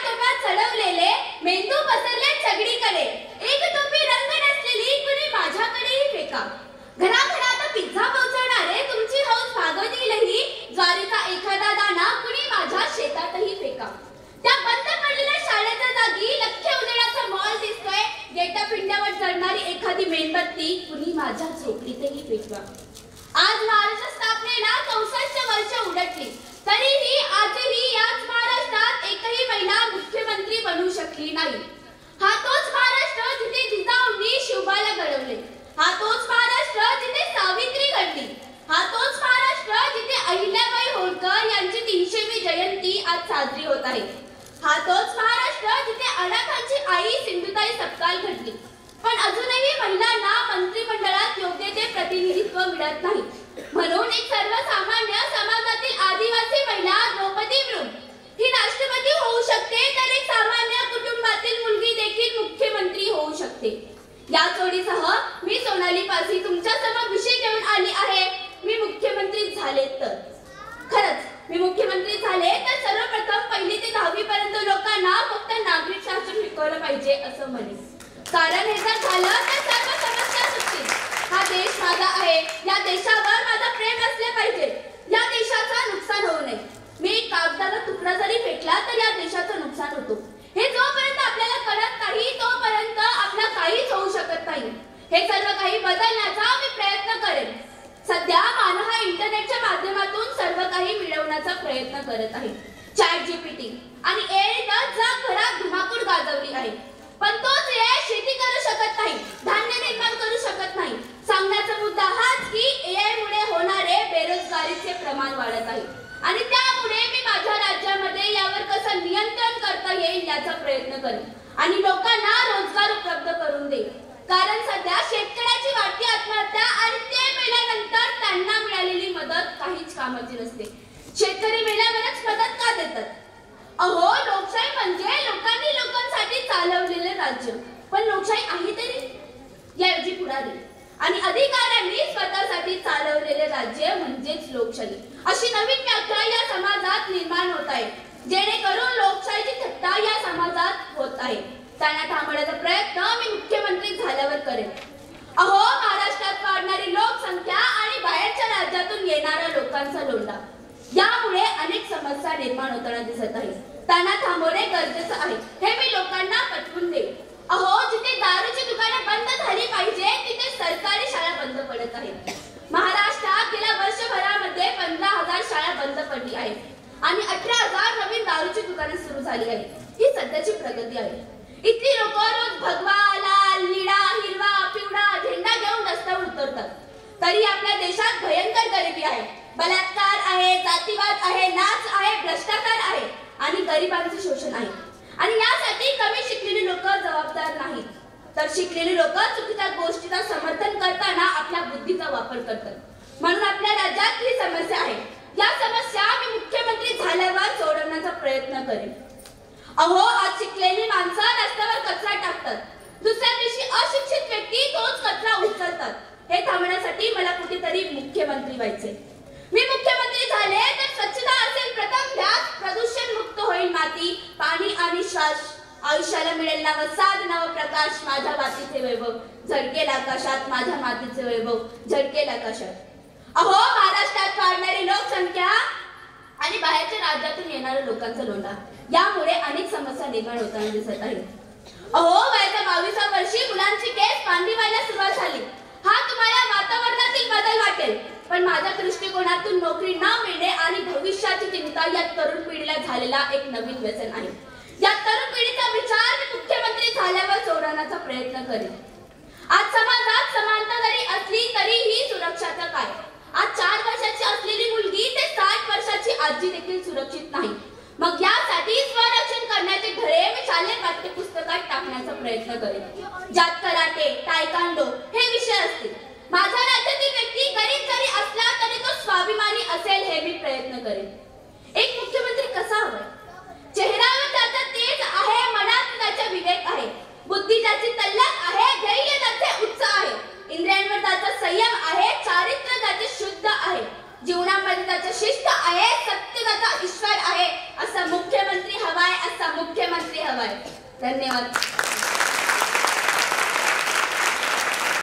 टोप्यात चढवलेले मेंदू पसरले सगळीकडे, एक टोपी रंग नसलेली कुणी माझ्याकडेही फेका. घराघरात पिझ्झा पोहोचवणारे तुमची हौस भागवतीलही, ज्वारीचा एखादा दाणा कुणी माझ्या शेतातही फेका. त्या बंद पडलेल्या शाळेच्या जागी लख्ख उजेडाचा मॉल दिसतोय, गेटापिंड्यावर जळणारी एखादी मेणबत्ती कुणी माझ्या झोपडीतही फेकवा. आज महाराष्ट्र स्थापनेला 64 वर्ष उलटली, तरीही आजही याच महाराष्ट्रात एकही महिला मुख्यमंत्री बनू शकली नाही. हा तोच महाराष्ट्र जिथे जिजाऊंनी शिवबाला घडवले, हा तोच महाराष्ट्र जिथे सावित्री घडली, हा तोच महाराष्ट्र जिथे अहिल्याबाई होळकर यांची 300वी जयंती आज साजरी होत आहे, हा तोच महाराष्ट्र जिथे अनाथांची आई सिंधुताई सपकाळ घडली. पण अजूनही महिलांना मंत्रिमंडळात योग्य ते प्रतिनिधित्व मिळत नाही. म्हणून एक सर्वसामान्य समाजातील आदिवासी महिला द्रौपदी मुर्मू ही राष्ट्रपती होऊ शकते, तर एक सामान्य कुटुंबातील मुलगी देखील मुख्यमंत्री होऊ शकते. या जोडीसह मी सोनाली पासी तुमच्या समोर विषय घेऊन आली आहे. मी मुख्यमंत्री झाले तर, खरंच मी मुख्यमंत्री झाले तर सर्वप्रथम 1ली ते 10वी पर्यंत लोकांना फक्त नागरिक शास्त्र शिकवलं पाहिजे असं म्हणेन. कारण हे जर झालं तर सर्व समस्या सुटतील. हा देश माझा आहे, या देशावर माझं प्रेम असले पाहिजे, या देशाचं नुकसान होऊ नये. मी कागदाचा तुकडा जरी फेकला तर या देशाचं नुकसान होतो. हे जोपर्यंत आपल्याला कळत नाही तोपर्यंत आपलं काहीच होऊ शकत नाही. हे सर्व काही बदलण्याचा मी प्रयत्न करेन. सध्या मानव हा इंटरनेटच्या माध्यमातून सर्व काही मिळवण्याचा प्रयत्न करत आहे. ChatGPT आणि AI जगभरात धुमाकूळ गाजवली आहे. पण तोच AI शेती करू शकत नाही, धान्य निर्माण करू शकत नाही. सांगण्याचा मुद्दा हाच की AI मुळे होणारे बेरोजगारीचे प्रमाण वाढत आहे आणि त्यामुळे मी माझ्या राज्यामध्ये यावर कसं नियंत्रण करता येईल याचा प्रयत्न करेन आणि लोकांना रोजगार उपलब्ध करून देईन. कारण सध्या शेतकऱ्याची वाढती आत्महत्या आणि ते मेल्यानंतर त्यांना मिळालेली मदत काहीच कामाची नसते. शेतकरी मेल्यावरच मदत का देतात? अहो, लोकशाही म्हणजे लोकांनी लोकांसाठी चालवलेले राज्य. पण लोकशाही आहे तरी याऐवजी पुढारी आणि अधिकाऱ्यांनी स्वतःसाठी चालवलेले राज्य म्हणजेच लोकशाही, अशी नवीन व्याख्या या समाजात निर्माण होत आहे, जेणेकरून लोकशाहीची थट्टा या समाजात होत आहे. त्यांना थांबवण्याचा प्रयत्न मी मुख्यमंत्री झाल्यावर करेन. अहो, महाराष्ट्रात वाढणारी लोकसंख्या आणि बाहेरच्या राज्यातून येणाऱ्या लोकांचा लोंढा यामुळे अनेक समस्या निर्माण होताना दिसत आहे. त्यांना थांबवणे गरजेचं आहे हे मी लोकांना पटवून देईन. अहो, जिथे दारूची दुकाने बंद झाली पाहिजे तिथे सरकारी शाळा बंद पडत आहेत. महाराष्ट्रात गेल्या वर्षभरामध्ये 15,000 शाळा बंद पडली आहेत आणि 18,000 नवीन दारूची दुकाने सुरू झाली आहेत. ही सध्याची प्रगती आहे. इथली लोक रोज भगवा, लाल, निळा, हिरवा, पिवळा झेंडा घेऊन रस्त्यावर उतरतात. तरी आपल्या देशात भयंकर गरिबी आहे, बलात्कार आहे, जातीवाद आहे, नाच आहे, भ्रष्टाचार आहे आणि गरिबांचे शोषण आहे. आणि यासाठी कमी शिकलेली लोक जबाबदार नाहीत, तर शिकलेली लोक चुकीच्या गोष्टीचा समर्थन करताना आपल्या बुद्धीचा वापर करतात. म्हणून आपल्या राज्यात ही समस्या आहे. या समस्या मी मुख्यमंत्री झाल्यावर सोडवण्याचा प्रयत्न करेन. अहो, आज शिकलेली माणसं रस्त्यावर कचरा टाकतात, दुसऱ्या दिवशी अशिक्षित व्यक्ती तोच कचरा उचलतात. हे थांबवण्यासाठी मला कुठेतरी मुख्यमंत्री व्हायचे. मी मुख्यमंत्री झाले तर स्वच्छता असेल प्रथम ध्यास, प्रदूषण मुक्त होईल माती, पाणी आणि श्वास, आयुष्याला मिळेल नवसाद नवप्रकाश, माझ्या मातीचे वैभव झळकेल आकाशात, माझ्या मातीचे वैभव झळकेल आकाशात. अहो, महाराष्ट्रात वाढणारी लोकसंख्या आणि बाहेरच्या राज्यातून येणाऱ्या लोकांचा लोंढा यामुळे अनेक समस्या निर्माण होताना दिसत आहेत. अहो, वयाच्या 22व्या वर्षी मुलांची केस पांढरी व्हायला सुरुवात झाली. हा तुम्हाला वातावरणातील बदल वाटेल, पण माझ्या दृष्टिकोनातून नोकरी न मिळणे आणि भविष्याची चिंता या तरुण पिढीला झालेला एक नवीन व्यसन आहे. या तरुण पिढीचा विचार मी मुख्यमंत्री झाल्यावर सोडवण्याचा प्रयत्न करेन. आज समाजात समानता जरी असली तरीही सुरक्षाचा काय? आज 4 वर्षाची असलेली मुलगी ते 60 वर्षाची आजी देखील सुरक्षित नाही. मग यासाठी स्वरक्षण करण्याचे धडे मी शालेय पाठ्यपुस्तकात टाकण्याचा प्रयत्न करेन, ज्यात कराटे, तायकांडो हे विषय असतील. माझ्या राज्यातील व्यक्ती गरीब जरी असला तरी तो स्वाभिमानी असेल हे मी प्रयत्न करेन. एक मुख्यमंत्री कसा हवा? चेहऱ्यावर त्याचा तेज आहे, मनात त्याचा विवेक आहे, बुद्धी त्याची तल्लख आहे, धैर्य त्याचे उच्च आहे, इंद्रियांवर त्याचा संयम आहे, चारित्र्य त्याचे शुद्ध आहे, जीवनामध्ये त्याचा शिस्त आहे, सत्य त्याचा ईश्वर आहे. असा मुख्यमंत्री हवाय असा मुख्यमंत्री हवाय. धन्यवाद.